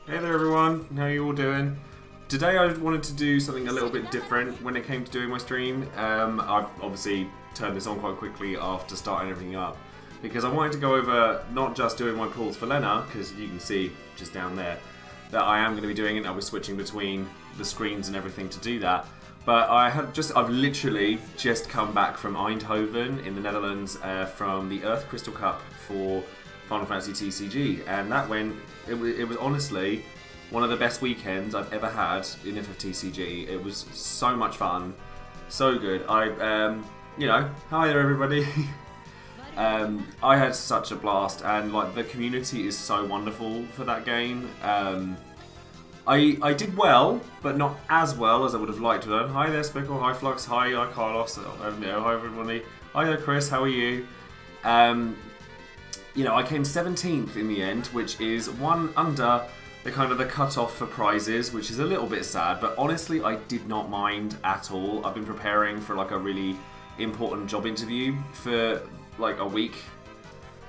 Hey there everyone, how you all doing? Today I wanted to do something a little bit different when it came to doing my stream. I've obviously turned this on quite quickly after starting everything up because I wanted to go over not just doing my pulls for Lenna, because you can see just down there that I am going to be doing it. I'll be switching between the screens and everything to do that. But I've literally just come back from Eindhoven in the Netherlands from the Earth Crystal Cup for Final Fantasy TCG, and that it was honestly one of the best weekends I've ever had in FFTCG. It was so much fun, so good. Hi there everybody. I had such a blast, and like the community is so wonderful for that game. I did well, but not as well as I would have liked to have done. Hi there, Spickle. Hi, Flux. Hi, Carlos. Hi, everybody. Hi there, Chris. How are you? I came 17th in the end, which is one under the cut-off for prizes, which is a little bit sad, but honestly, I did not mind at all. I've been preparing for like a really important job interview for like a week,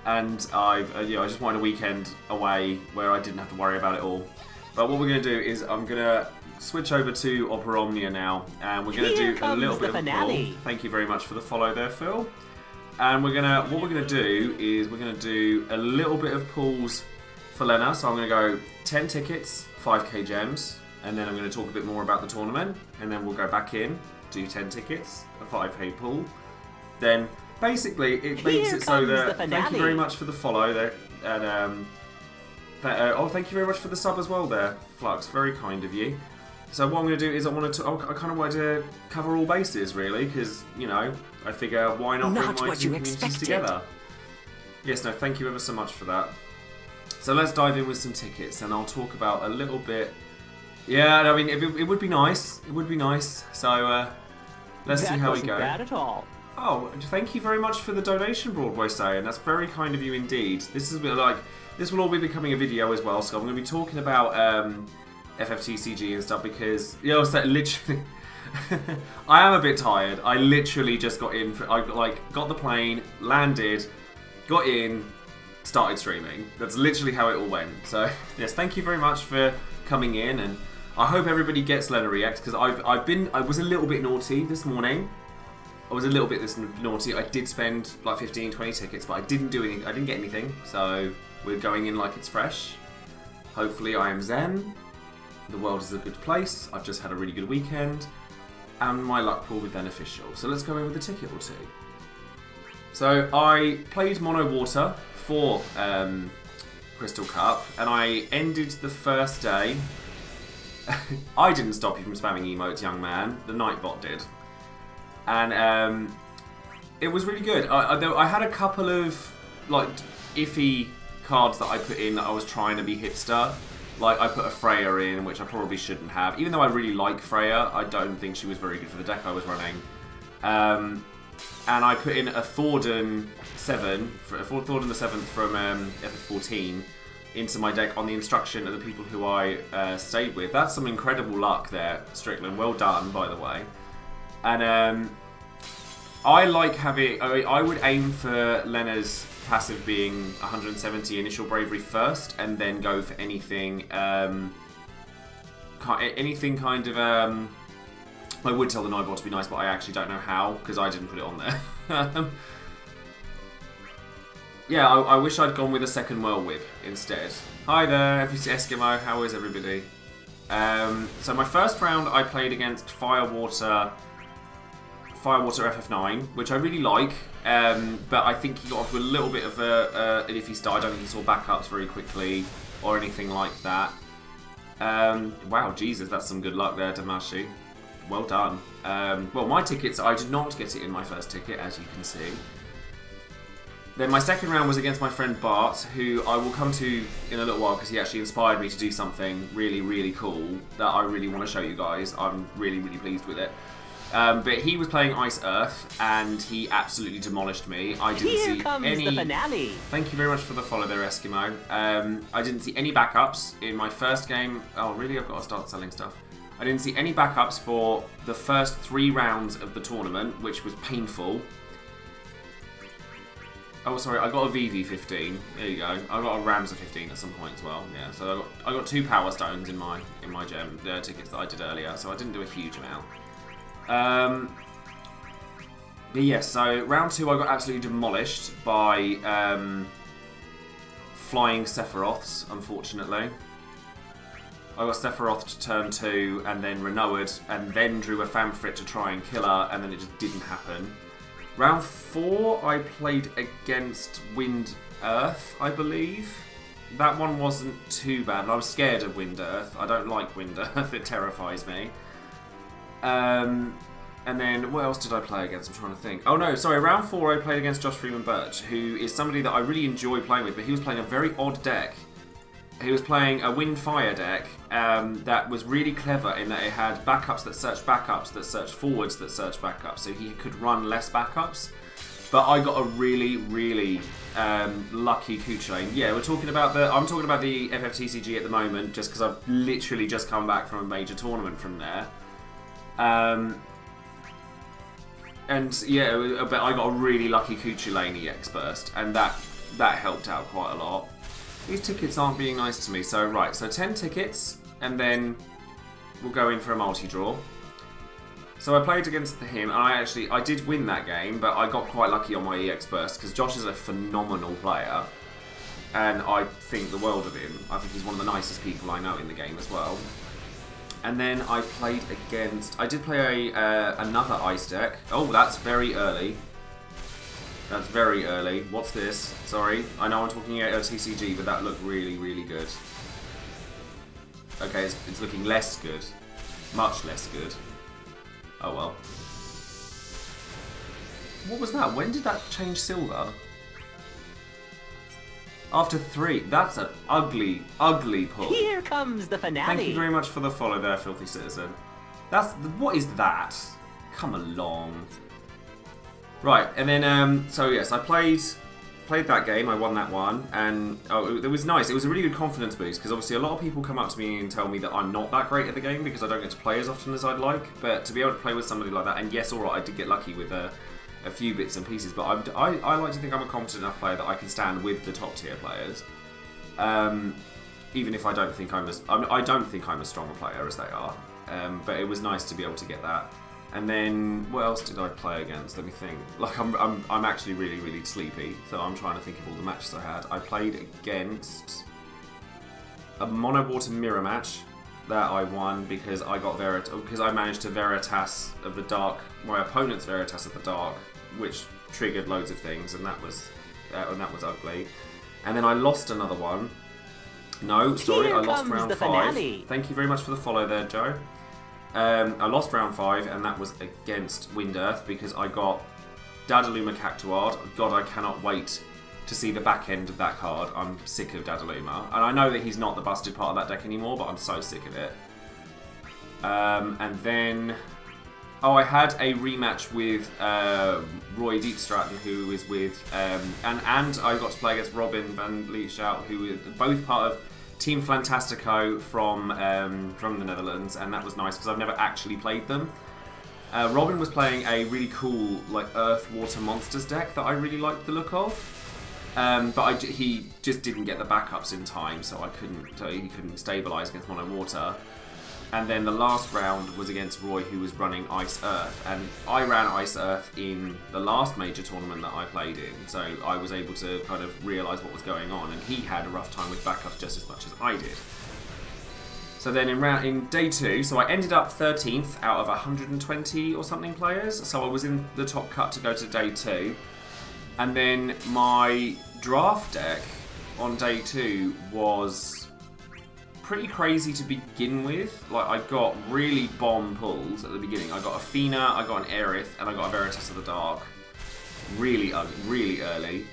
and I just wanted a weekend away where I didn't have to worry about it all. But what we're going to do is I'm going to switch over to Opera Omnia now, and we're going to do a little bit of a pull. Thank you very much for the follow there, Phil. And what we're gonna do is we're gonna do a little bit of pulls for Lenna. So I'm gonna go 10 tickets, 5k gems, and then I'm gonna talk a bit more about the tournament, and then we'll go back in, do 10 tickets, a 5k pull. Then basically it makes it so that thank you very much for the follow there, and thank you very much for the sub as well there, Flux. Very kind of you. So what I'm going to do is I kind of wanted to cover all bases really, because I figure why not bring my two communities together. Yes, no, thank you ever so much for that. So let's dive in with some tickets, and I'll talk about a little bit. Yeah, I mean it would be nice. It would be nice. So let's see how we go. Bad at all. Oh, thank you very much for the donation, Broadway saying. That's very kind of you indeed. This will all be becoming a video as well. So I'm going to be talking about FFTCG and stuff because literally I am a bit tired. I literally just got in. I got the plane, landed, got in, started streaming. That's literally how it all went. So yes, thank you very much for coming in, and I hope everybody gets Lenna Reacts because I was a little bit naughty this morning. I was a little bit naughty. I did spend like 15, 20 tickets, but I didn't do anything. I didn't get anything. So we're going in like it's fresh. Hopefully I am zen. The world is a good place. I've just had a really good weekend, and my luck will be beneficial. So let's go in with a ticket or two. So I played Mono Water for Crystal Cup, and I ended the first day. I didn't stop you from spamming emotes, young man. The Nightbot did, and it was really good. I had a couple of like iffy cards that I put in that I was trying to be hipster. Like, I put a Freya in, which I probably shouldn't have. Even though I really like Freya, I don't think she was very good for the deck I was running. And I put in a Thordan 7, Thordan the 7th from FF14 into my deck on the instruction of the people who I stayed with. That's some incredible luck there, Strickland. Well done, by the way. And I like having... I would aim for Lenna's passive being 170 initial bravery first, and then go for anything I would tell the Nightbot to be nice, but I actually don't know how because I didn't put it on there. Yeah, I wish I'd gone with a second Whirlwhip instead. Hi there, FFC Eskimo, how is everybody? So my first round I played against Firewater FF9, which I really like, but I think he got off to a little bit of an iffy start. I don't think he saw backups very quickly or anything like that. Wow, Jesus, that's some good luck there, Damashi. Well done. Well, my tickets, I did not get it in my first ticket, as you can see. Then my second round was against my friend Bart, who I will come to in a little while because he actually inspired me to do something really, really cool that I really want to show you guys. I'm really, really pleased with it. But he was playing Ice Earth, and he absolutely demolished me. I didn't see any... the finale. Thank you very much for the follow there, Eskimo. I didn't see any backups in my first game. Oh, really? I've got to start selling stuff. I didn't see any backups for the first 3 rounds of the tournament, which was painful. Oh, sorry, I got a VV15. There you go. I got a Ramza 15 at some point as well. Yeah, so I got 2 Power Stones in my gem tickets that I did earlier, so I didn't do a huge amount. But yes, so round 2 I got absolutely demolished by flying Sephiroths, unfortunately. I got Sephiroth to turn 2 and then Renowered and then drew a Famfrit to try and kill her, and then it just didn't happen. Round 4 I played against Wind Earth, I believe. That one wasn't too bad. I was scared of Wind Earth. I don't like Wind Earth, it terrifies me. And then, what else did I play against? I'm trying to think. Oh no, sorry, round 4 I played against Josh Freeman Birch, who is somebody that I really enjoy playing with, but he was playing a very odd deck. He was playing a Wind Fire deck that was really clever in that it had backups that searched backups, that searched forwards, that searched backups, so he could run less backups. But I got a really, really lucky Kuchulain. Yeah, I'm talking about the FFTCG at the moment, just because I've literally just come back from a major tournament from there. And yeah, but I got a really lucky Kuchulain EX burst, and that helped out quite a lot. These tickets aren't being nice to me, so right, so 10 tickets, and then we'll go in for a multi-draw. So I played against him, and I did win that game, but I got quite lucky on my EX burst, because Josh is a phenomenal player, and I think the world of him. I think he's one of the nicest people I know in the game as well. And then I played against... I did play another ice deck. Oh, that's very early. That's very early. What's this? Sorry. I know I'm talking about TCG, but that looked really, really good. Okay, it's looking less good. Much less good. Oh well. What was that? When did that change silver? After 3. That's an ugly, ugly pull. Here comes the finale. Thank you very much for the follow there, Filthy Citizen. What is that? Come along. Right, and then, so yes, I played that game, I won that one, and it was nice. It was a really good confidence boost, because obviously a lot of people come up to me and tell me that I'm not that great at the game, because I don't get to play as often as I'd like, but to be able to play with somebody like that, and yes, alright, I did get lucky with a few bits and pieces, but I like to think I'm a competent enough player that I can stand with the top tier players, even if I don't think I'm a stronger player as they are, but it was nice to be able to get that. And then, what else did I play against? Let me think. Like, I'm actually really, really sleepy, so I'm trying to think of all the matches I had. I played against a Mono Water Mirror match that I won because I got because I managed to Veritas of the Dark, my opponent's Veritas of the Dark, which triggered loads of things, and that was ugly. And then I lost another one. No, sorry, I lost round 5. Thank you very much for the follow there, Joe. I lost round 5, and that was against Wind Earth because I got Dadaluma Cactuard. God, I cannot wait to see the back end of that card. I'm sick of Dadaluma. And I know that he's not the busted part of that deck anymore, but I'm so sick of it. And then... Oh, I had a rematch with Roy Deepstratton, who is with... and I got to play against Robin Van Leeshout, who is both part of Team Fantastico from the Netherlands, and that was nice because I've never actually played them. Robin was playing a really cool like Earth Water Monsters deck that I really liked the look of, but he just didn't get the backups in time, so he couldn't stabilize against Mono Water. And then the last round was against Roy, who was running Ice Earth, and I ran Ice Earth in the last major tournament that I played in, so I was able to kind of realise what was going on, and he had a rough time with backups just as much as I did. So then in day 2, so I ended up 13th out of 120 or something players, so I was in the top cut to go to day 2, and then my draft deck on day 2 was pretty crazy to begin with. Like, I got really bomb pulls at the beginning. I got a Fina, I got an Aerith, and I got a Veritas of the Dark. Really early.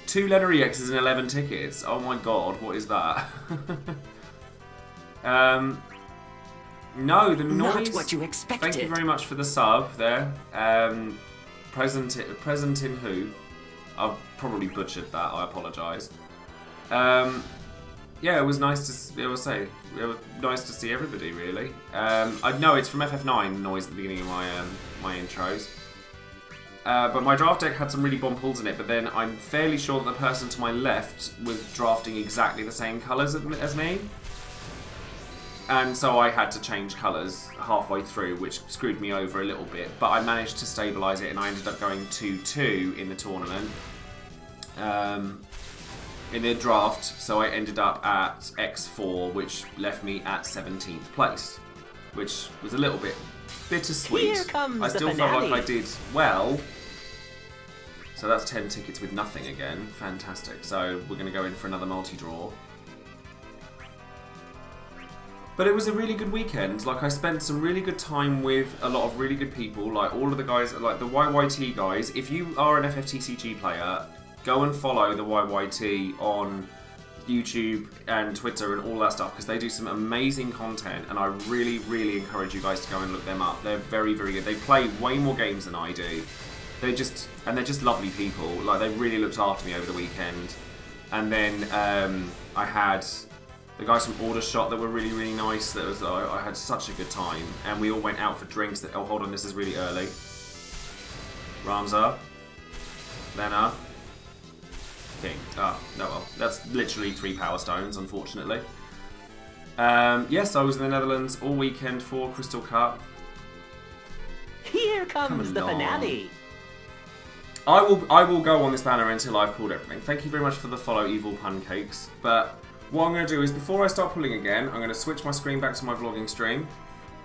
2 Lenna EXs and 11 tickets. Oh my god, what is that? No, the noise... Not what you expected. Thank you very much for the sub there. Present in who? I've probably butchered that, I apologise. Yeah, it was nice to. It was nice to see everybody. Really, I know it's from FF9 noise at the beginning of my intros. but my draft deck had some really bomb pulls in it, but then I'm fairly sure that the person to my left was drafting exactly the same colours as me. And so I had to change colours halfway through, which screwed me over a little bit. But I managed to stabilise it, and I ended up going 2-2 in the tournament. In the draft, so I ended up at X4, which left me at 17th place, which was a little bit bittersweet. Here comes I still the felt like finale. I did well. So that's 10 tickets with nothing again. Fantastic. So we're going to go in for another multi-draw. But it was a really good weekend. Like, I spent some really good time with a lot of really good people. Like, all of the guys, like the YYT guys. If you are an FFTCG player, go and follow the YYT on YouTube and Twitter and all that stuff, because they do some amazing content, and I really, really encourage you guys to go and look them up. They're very, very good. They play way more games than I do. They're just lovely people. Like, they really looked after me over the weekend. And then I had the guys from Order Shot that were really, really nice. That was I had such a good time, and we all went out for drinks. Oh, hold on, this is really early. Ramza, Lenna, King. Oh, no, well, that's literally 3 Power Stones, unfortunately. Yes, I was in the Netherlands all weekend for Crystal Cup. Here comes the finale. I will go on this banner until I've pulled everything. Thank you very much for the follow, Evil Pancakes. But what I'm going to do is, before I start pulling again, I'm going to switch my screen back to my vlogging stream,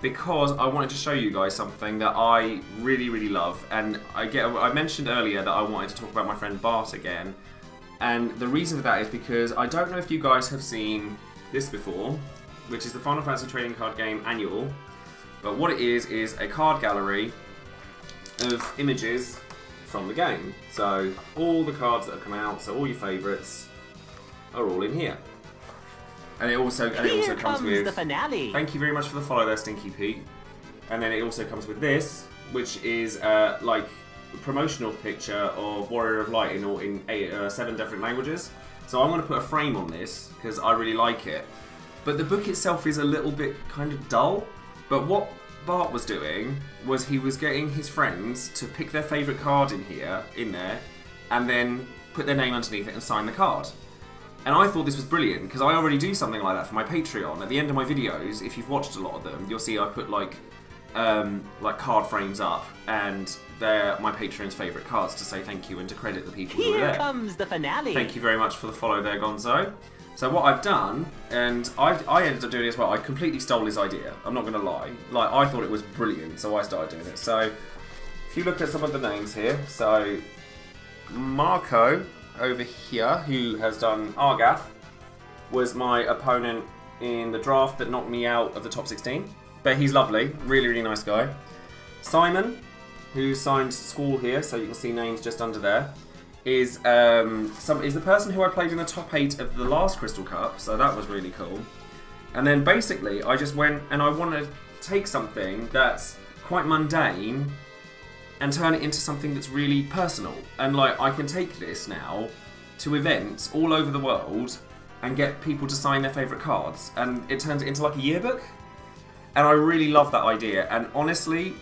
because I wanted to show you guys something that I really, really love. And I mentioned earlier that I wanted to talk about my friend Bart again. And the reason for that is because I don't know if you guys have seen this before, which is the Final Fantasy Trading Card Game Annual. But what it is a card gallery of images from the game. So all the cards that have come out, so all your favourites, are all in here. And it also comes with the finale. Thank you very much for the follow there, Stinky Pete. And then it also comes with this, which is like a promotional picture of Warrior of Light in 7 different languages. So I'm going to put a frame on this because I really like it. But the book itself is a little bit kind of dull. But what Bart was doing was he was getting his friends to pick their favourite card in there, and then put their name underneath it and sign the card. And I thought this was brilliant, because I already do something like that for my Patreon. At the end of my videos, if you've watched a lot of them, you'll see I put like card frames up, and they're my Patreon's favourite cards to say thank you and to credit the people who were there. Here comes the finale. Thank you very much for the follow there, Gonzo. So what I've done, and I ended up doing it as well, I completely stole his idea. I'm not going to lie. Like, I thought it was brilliant, so I started doing it. So if you look at some of the names here, so Marco over here, who has done Argath, was my opponent in the draft that knocked me out of the top 16. But he's lovely, really, really nice guy. Simon, who signed School here, so you can see names just under there, is the person who I played in the top 8 of the last Crystal Cup, so that was really cool. And then basically, I just went and I want to take something that's quite mundane and turn it into something that's really personal. And like, I can take this now to events all over the world and get people to sign their favourite cards, and it turns it into like a yearbook. And I really love that idea, and honestly,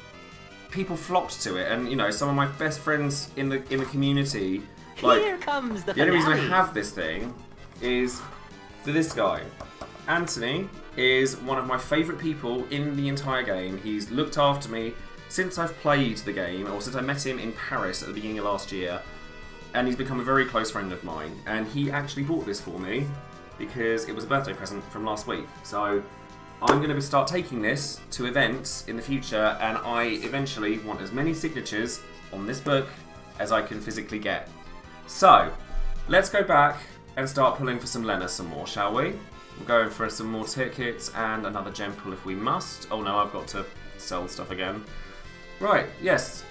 people flocked to it. And you know, some of my best friends in the community, like, Here comes the only reason I finale. have this thing is for this guy. Anthony is one of my favourite people in the entire game. He's looked after me since I've played the game, or since I met him in Paris at the beginning of last year, and he's become a very close friend of mine. And he actually bought this for me because it was a birthday present from last week. So I'm going to start taking this to events in the future, and I eventually want as many signatures on this book as I can physically get. So let's go back and start pulling for some Lenna some more, shall we? We'll go in for some more tickets and another gem pull if we must. Oh no, I've got to sell stuff again. Right, yes.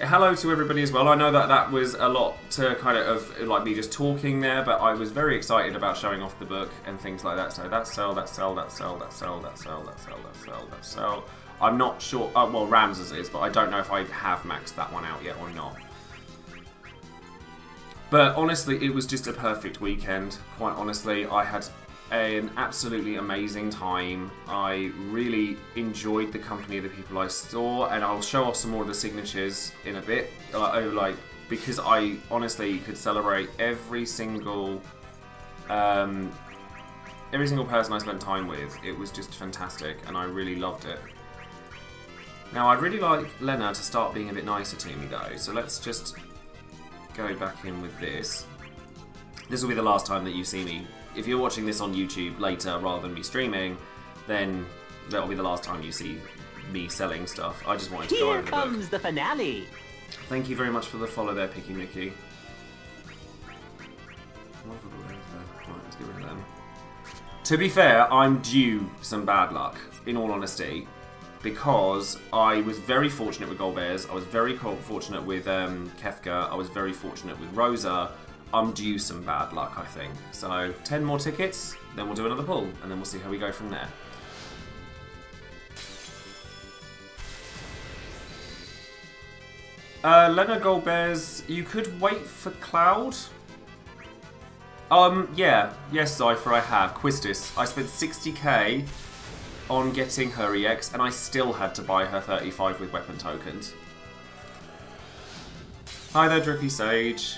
Hello to everybody as well. I know that was a lot to kind of like me just talking there, but I was very excited about showing off the book and things like that. So that's sell, that's sell, that's sell, that's sell, that's sell, that's sell, that's sell, that's sell. I'm not sure. Well, Rams's is, but I don't know if I have maxed that one out yet or not. But honestly, it was just a perfect weekend. Quite honestly, I had an absolutely amazing time. I really enjoyed the company of the people I saw, and I'll show off some more of the signatures in a bit. Because I honestly could celebrate every single person I spent time with. It was just fantastic, and I really loved it. Now, I'd really like Lenna to start being a bit nicer to me, though, so let's just go back in with this. This will be the last time that you see me. If you're watching this on YouTube later rather than me streaming, then that'll be the last time you see me selling stuff. I just wanted to go over the book. Here comes the finale. Thank you very much for the follow there, Picky Mickey. Right, let's get rid of them. To be fair, I'm due some bad luck, in all honesty, because I was very fortunate with Gold Bears, I was very fortunate with Kefka, I was very fortunate with Rosa. I'm due some bad luck, I think. So, 10 more tickets, then we'll do another pull, and then we'll see how we go from there. Lenna Gold Bears, you could wait for Cloud. Yeah. Yes, Joesephyr, I have. Quistis. I spent 60k on getting her EX, and I still had to buy her 35 with weapon tokens. Hi there, Drippy Sage.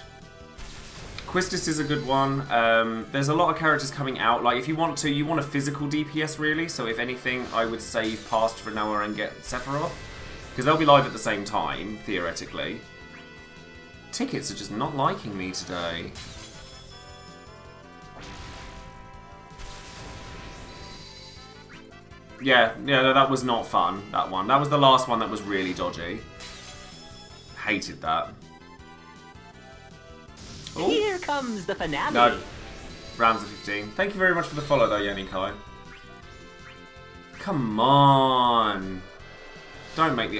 Quistis is a good one. There's a lot of characters coming out. Like, if you want a physical DPS, really. So, if anything, I would save past for Noah and get Sephiroth. Because they'll be live at the same time, theoretically. Tickets are just not liking me today. Yeah, no, that was not fun, that one. That was the last one that was really dodgy. Hated that. Ooh. Here comes the finale. No. Rams of 15. Thank you very much for the follow, though, Yanni Kai. Come on. Don't make me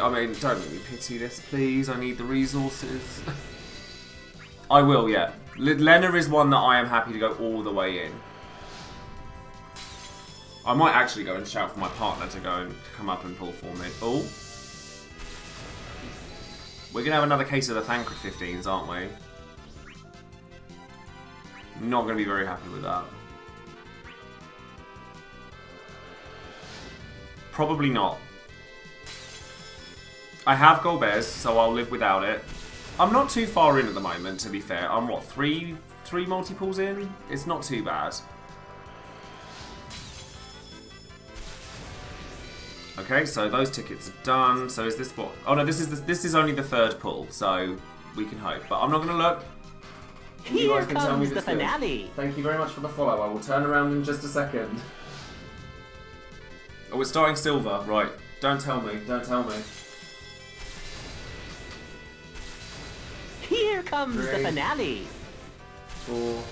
pity this, please. I need the resources. I will, yeah. Lenna is one that I am happy to go all the way in. I might actually go and shout for my partner to go and come up and pull for me. Oh. We're going to have another case of the Thancred 15s, aren't we? Not going to be very happy with that. Probably not. I have Gold Bears, so I'll live without it. I'm not too far in at the moment, to be fair. I'm, what, three multi-pulls in? It's not too bad. Okay, so those tickets are done. So is this what? Oh no, this is only the third pull, so we can hope. But I'm not going to look. Here comes the finale. Thank you very much for the follow. I will turn around in just a second. Oh, we're starting silver, right? Don't tell me. Don't tell me. Here comes the finale. 4,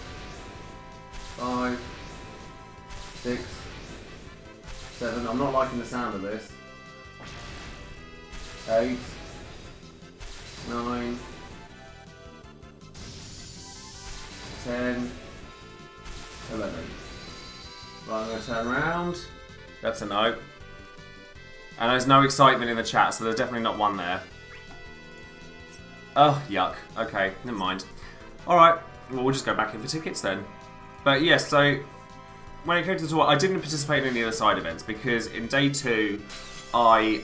5, 6, 7. I'm not liking the sound of this. 8, 9, 10, 11. Right, I'm going to turn around. That's a no. And there's no excitement in the chat, so there's definitely not one there. Oh, yuck. Okay, never mind. Alright, well, we'll just go back in for tickets then. But yes, so when it came to the tour, I didn't participate in any of the side events because in day 2, I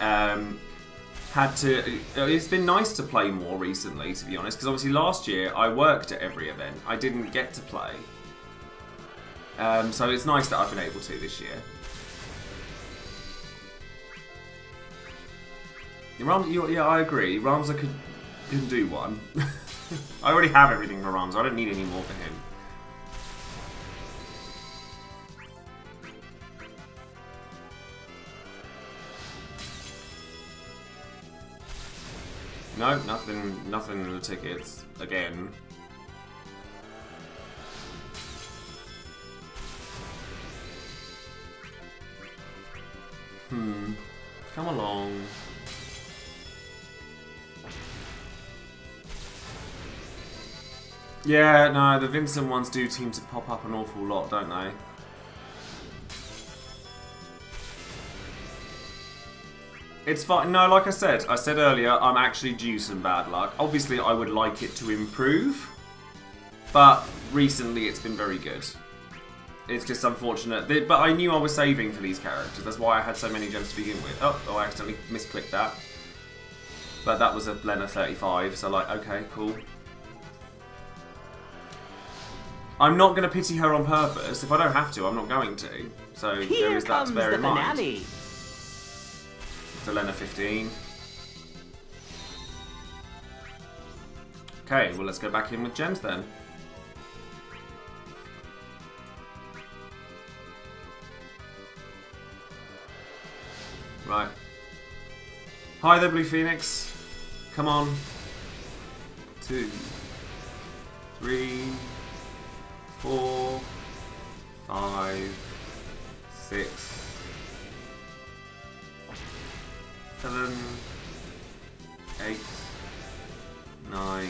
had to... It's been nice to play more recently, to be honest, because obviously last year I worked at every event. I didn't get to play. So it's nice that I've been able to this year. Yeah, I agree. Ramza could do one. I already have everything for Ramza. I don't need any more for him. No, nothing in the tickets. Again. Come along. Yeah, no, the Vincent ones do seem to pop up an awful lot, don't they? It's fine. No, like I said earlier, I'm actually due some bad luck. Obviously, I would like it to improve, but recently it's been very good. It's just unfortunate. But I knew I was saving for these characters. That's why I had so many gems to begin with. Oh, I accidentally misclicked that. But that was a Lenna 35, so like, okay, cool. I'm not going to pity her on purpose. If I don't have to, I'm not going to. So there is that to bear in mind. So Lenna 15. Okay, well let's go back in with gems then. Right. Hi there, Blue Phoenix. Come on. 2, 3, 4, 5, 6, 7, 8, 9.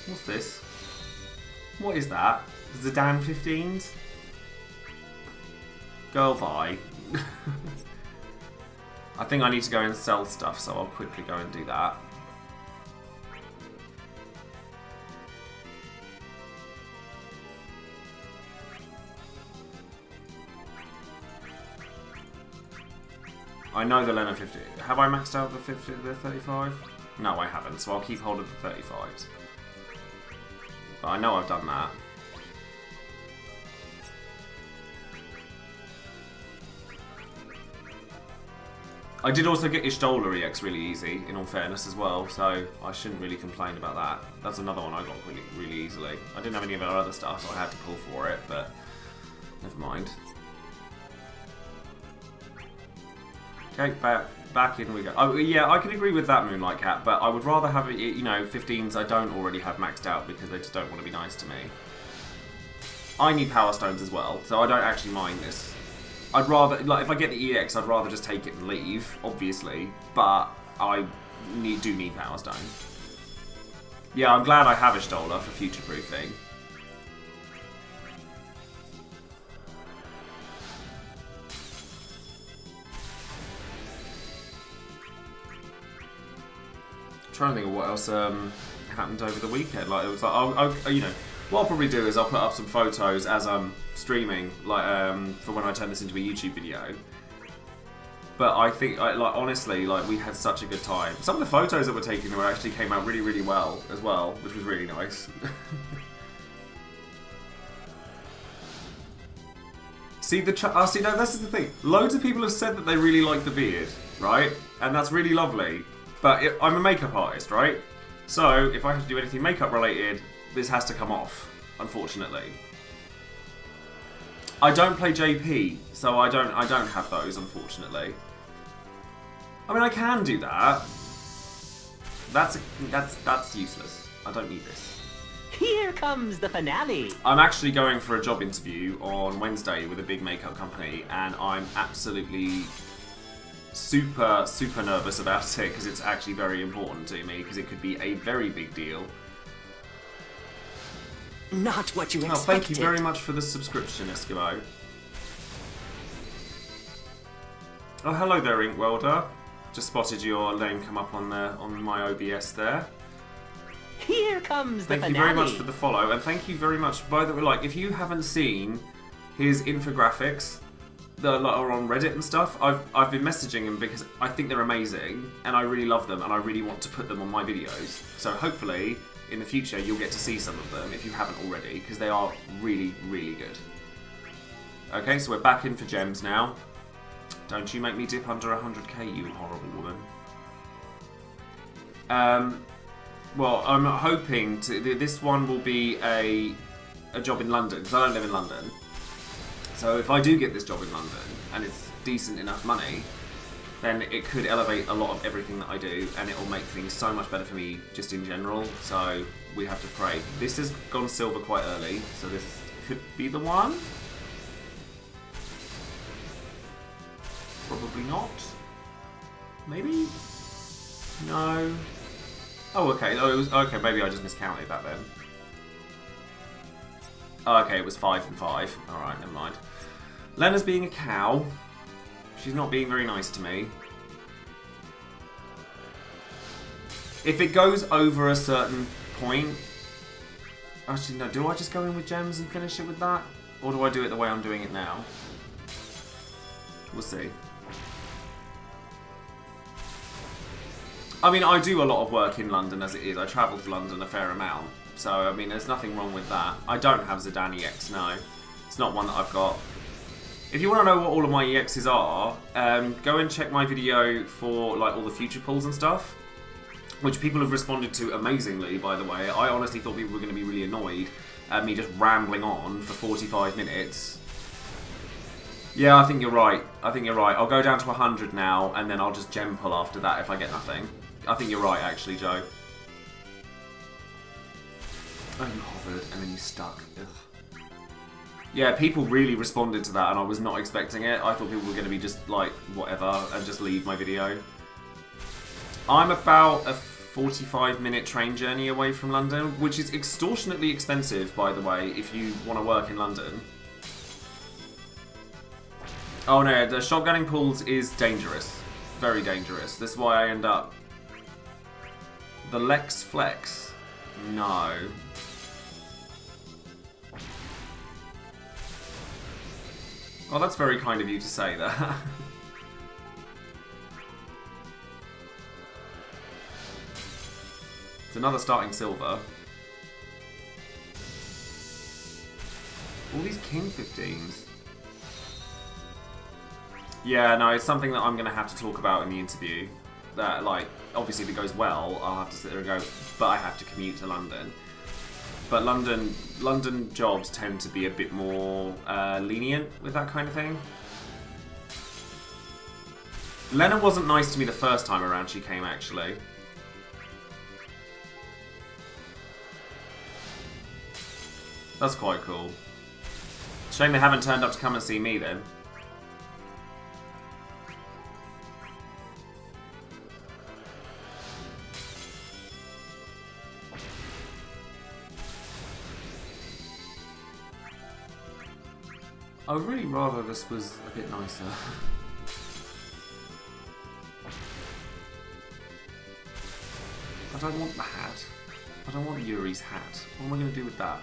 What's this? What is that? Zidane 15s? Girl, bye. I think I need to go and sell stuff, so I'll quickly go and do that. I know the Lenna 50. Have I maxed out the 50, the 35? No, I haven't, so I'll keep hold of the 35s. But I know I've done that. I did also get Ishtola EX really easy, in all fairness, as well, so I shouldn't really complain about that. That's another one I got really, really easily. I didn't have any of our other stuff, so I had to pull for it, but never mind. Okay, back in we go. Oh, yeah, I can agree with that, Moonlight Cat, but I would rather have, you know, 15s I don't already have maxed out because they just don't want to be nice to me. I need Power Stones as well, so I don't actually mind this. I'd rather, like, if I get the EX, I'd rather just take it and leave, obviously, but I do need Power Stones. Yeah, I'm glad I have Ishtola for future-proofing. I'm trying to think of what else happened over the weekend. Like, it was like, you know, what I'll probably do is I'll put up some photos as I'm streaming, like for when I turn this into a YouTube video. But I think, like, honestly, like, we had such a good time. Some of the photos that were taken actually came out really, really well as well, which was really nice. See no, this is the thing. Loads of people have said that they really like the beard, right? And that's really lovely. But I'm a makeup artist, right? So if I have to do anything makeup related, this has to come off, unfortunately. I don't play JP, so I don't have those, unfortunately. I mean, I can do that. That's useless. I don't need this. Here comes the finale. I'm actually going for a job interview on Wednesday with a big makeup company, and I'm absolutely super, super nervous about it because it's actually very important to me because it could be a very big deal. Not what you expected. Oh, thank you very much for the subscription, Eskimo. Oh, hello there, Ink Welder. Just spotted your name come up on my OBS there. Here comes the finale. Thank you very much for the follow, and thank you very much. By the way, like, if you haven't seen his infographics that are on Reddit and stuff, I've been messaging him because I think they're amazing, and I really love them, and I really want to put them on my videos. So hopefully, in the future, you'll get to see some of them if you haven't already, because they are really, really good. Okay, so we're back in for gems now. Don't you make me dip under 100k, you horrible woman. Well, I'm hoping this one will be a job in London, because I don't live in London. So if I do get this job in London, and it's decent enough money, then it could elevate a lot of everything that I do, and it will make things so much better for me just in general, so we have to pray. This has gone silver quite early, so this could be the one. Probably not. Maybe? No. Oh, okay. Oh, it was, okay, maybe I just miscounted that then. Oh, okay, it was 5 and 5. Alright, never mind. Lenna's being a cow. She's not being very nice to me. If it goes over a certain point... Actually, no. Do I just go in with gems and finish it with that? Or do I do it the way I'm doing it now? We'll see. I mean, I do a lot of work in London as it is. I travel to London a fair amount. So, I mean, there's nothing wrong with that. I don't have Zidane EX, no. It's not one that I've got. If you want to know what all of my EXs are, go and check my video for like all the future pulls and stuff. Which people have responded to amazingly, by the way. I honestly thought people were going to be really annoyed at me just rambling on for 45 minutes. Yeah, I think you're right. I think you're right. I'll go down to 100 now, and then I'll just gem pull after that if I get nothing. I think you're right, actually, Joe. Oh, you hovered, and then you stuck. Ugh. Yeah, people really responded to that, and I was not expecting it. I thought people were going to be just, like, whatever, and just leave my video. I'm about a 45-minute train journey away from London, which is extortionately expensive, by the way, if you want to work in London. Oh no, the shotgunning pools is dangerous. Very dangerous. This is why I end up... The Lex Flex? No. Oh, that's very kind of you to say that. It's another starting silver. All these King 15s. Yeah, no, it's something that I'm going to have to talk about in the interview. That, like, obviously if it goes well, I'll have to sit there and go, but I have to commute to London. But London jobs tend to be a bit more lenient with that kind of thing. Lenna wasn't nice to me the first time around she came, actually. That's quite cool. Shame they haven't turned up to come and see me then. I would really rather this was a bit nicer. I don't want the hat. I don't want Yuri's hat. What am I going to do with that?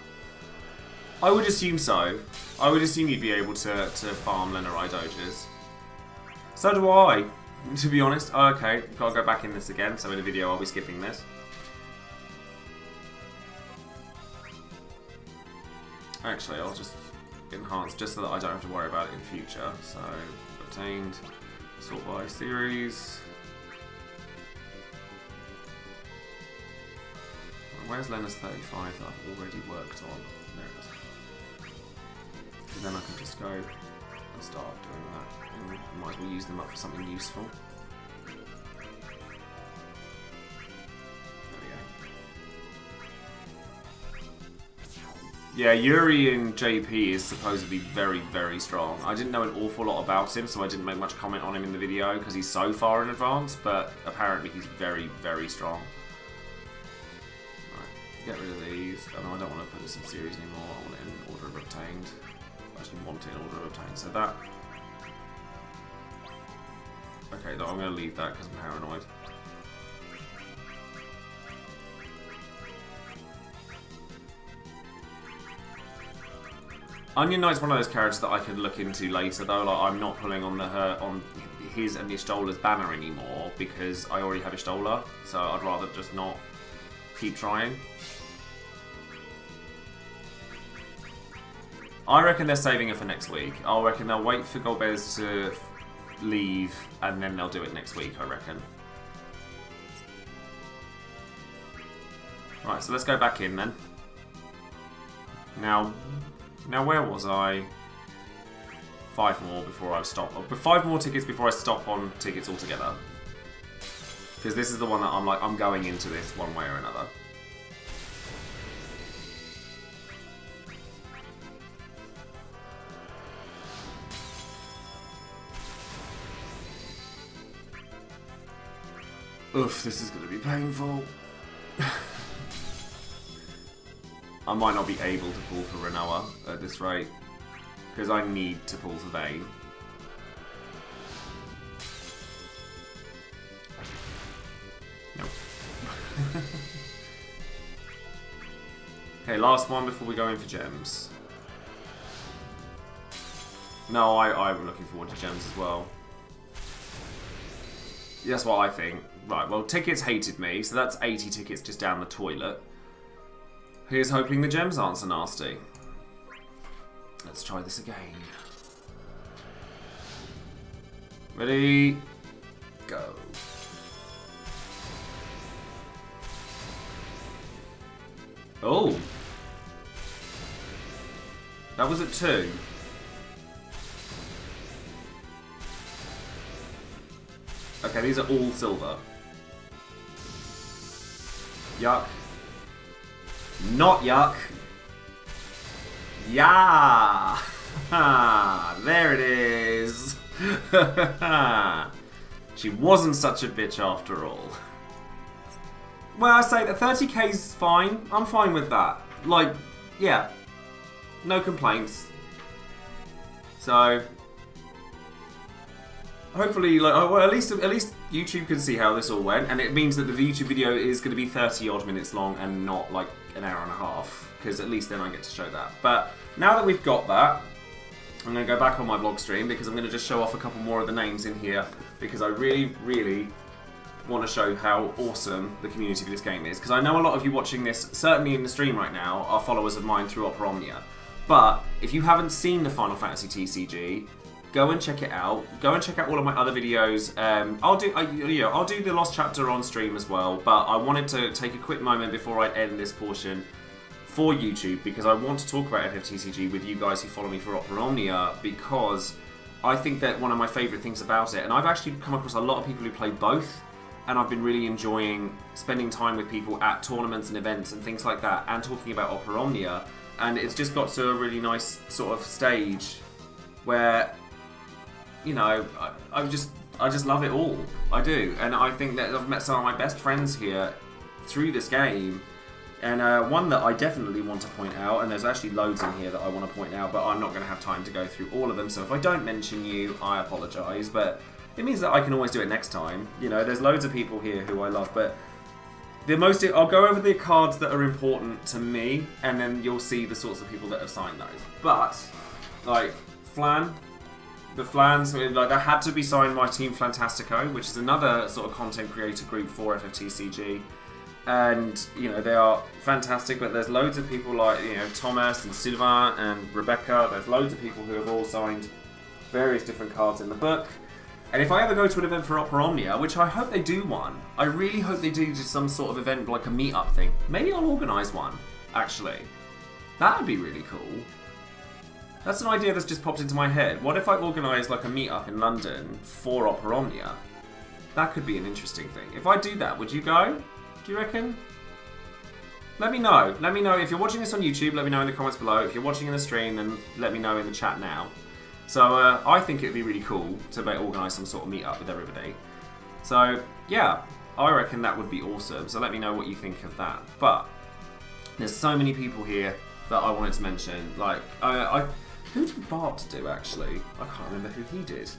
I would assume so. I would assume you'd be able to farm Lenna Doges. So do I, to be honest. Oh, okay, gotta go back in this again, so in the video I'll be skipping this. Actually, I'll just enhance just so that I don't have to worry about it in future. So, obtained, sort by series. Where's Lenna's 35 that I've already worked on? There it is. And then I can just go and start doing that. And we might as well use them up for something useful. There we go. Yeah, Yuri in JP is supposedly very, very strong. I didn't know an awful lot about him, so I didn't make much comment on him in the video because he's so far in advance, but apparently he's very, very strong. Right, get rid of these. Oh no, I don't want to put this in series anymore. I want it in order of obtained. I actually want it in order of obtained, so that... Okay, no, I'm going to leave that because I'm paranoid. Onion Knight's one of those characters that I could look into later, though. Like, I'm not pulling on on his and Ishtola's banner anymore because I already have Ishtola, so I'd rather just not keep trying. I reckon they're saving it for next week. I reckon they'll wait for Golbez to leave and then they'll do it next week, I reckon. Right, so let's go back in then. Now where was I? 5 more before I stop. 5 more tickets before I stop on tickets altogether. Because this is the one that I'm like, I'm going into this one way or another. Oof, this is going to be painful. I might not be able to pull for Renoa at this rate, because I need to pull for Vayne. Nope. Okay, last one before we go in for gems. No, I'm looking forward to gems as well. That's what I think. Right, well, tickets hated me, so that's 80 tickets just down the toilet. Here's hoping the gems aren't so nasty. Let's try this again. Ready? Go. Oh. That was at 2. Okay, these are all silver. Yuck. Not yuck. Yeah. There it is. She wasn't such a bitch after all. Well, I say that 30k is fine. I'm fine with that. Like, yeah. No complaints. So hopefully, like, well, at least YouTube can see how this all went, and it means that the YouTube video is going to be 30 odd minutes long and not like an hour and a half, because at least then I get to show that. But now that we've got that, I'm going to go back on my vlog stream because I'm going to just show off a couple more of the names in here, because I really want to show how awesome the community for this game is. Because I know a lot of you watching this, certainly in the stream right now, are followers of mine through Opera Omnia. But if you haven't seen the Final Fantasy TCG, go and check it out. Go and check out all of my other videos. I'll do the Lost Chapter on stream as well. But I wanted to take a quick moment before I end this portion for YouTube, because I want to talk about FFTCG with you guys who follow me for Opera Omnia, because I think that one of my favourite things about it, and I've actually come across a lot of people who play both, and I've been really enjoying spending time with people at tournaments and events and things like that, and talking about Opera Omnia, and it's just got to a really nice sort of stage where, you know, I just love it all. I do, and I think that I've met some of my best friends here through this game. And one that I definitely want to point out, and there's actually loads in here that I want to point out, but I'm not going to have time to go through all of them, so if I don't mention you, I apologise, but it means that I can always do it next time. You know, there's loads of people here who I love, but I'll go over the cards that are important to me, and then you'll see the sorts of people that have signed those. But, like, the Flans, like, that had to be signed by Team Fantastico, which is another sort of content creator group for FFTCG. And, you know, they are fantastic, but there's loads of people like, you know, Thomas and Sylvain and Rebecca. There's loads of people who have all signed various different cards in the book. And if I ever go to an event for Opera Omnia, which I hope they do one, I really hope they do just some sort of event, like a meet-up thing. Maybe I'll organise one, actually. That would be really cool. That's an idea that's just popped into my head. What if I organise like a meet-up in London for Opera Omnia? That could be an interesting thing. If I do that, would you go? Do you reckon? Let me know. Let me know. If you're watching this on YouTube, let me know in the comments below. If you're watching in the stream, then let me know in the chat now. So I think it'd be really cool to organise some sort of meet-up with everybody. So yeah, I reckon that would be awesome. So let me know what you think of that. But there's so many people here that I wanted to mention. Like, who did Bart do actually? I can't remember who he did.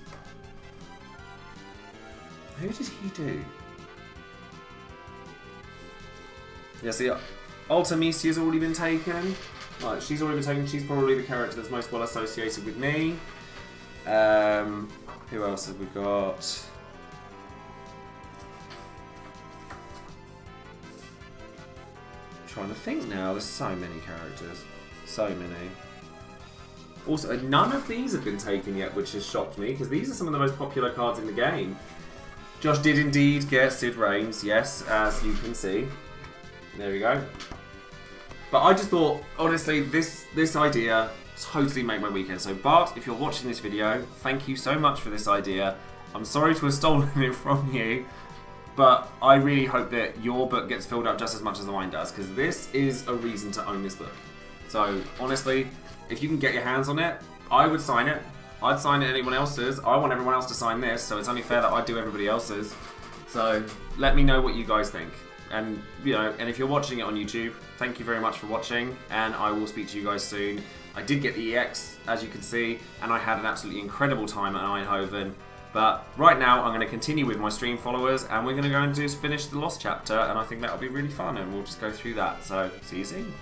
Who did he do? Yeah, see, Ultimisia's already been taken. Like, she's already been taken. She's probably the character that's most well associated with me. Who else have we got? I'm trying to think now. There's so many characters. So many. Also, none of these have been taken yet, which has shocked me, because these are some of the most popular cards in the game. Josh did indeed get Sid Reigns, yes, as you can see. There we go. But I just thought, honestly, this idea totally made my weekend. So Bart, if you're watching this video, thank you so much for this idea. I'm sorry to have stolen it from you, but I really hope that your book gets filled up just as much as mine does, because this is a reason to own this book. So honestly, if you can get your hands on it, I would sign it. I'd sign it anyone else's. I want everyone else to sign this, so it's only fair that I do everybody else's. So let me know what you guys think. And, you know, and if you're watching it on YouTube, thank you very much for watching, and I will speak to you guys soon. I did get the EX, as you can see, and I had an absolutely incredible time at Eindhoven. But right now, I'm going to continue with my stream followers, and we're going to go and finish the Lost chapter, and I think that'll be really fun, and we'll just go through that. So, see you soon.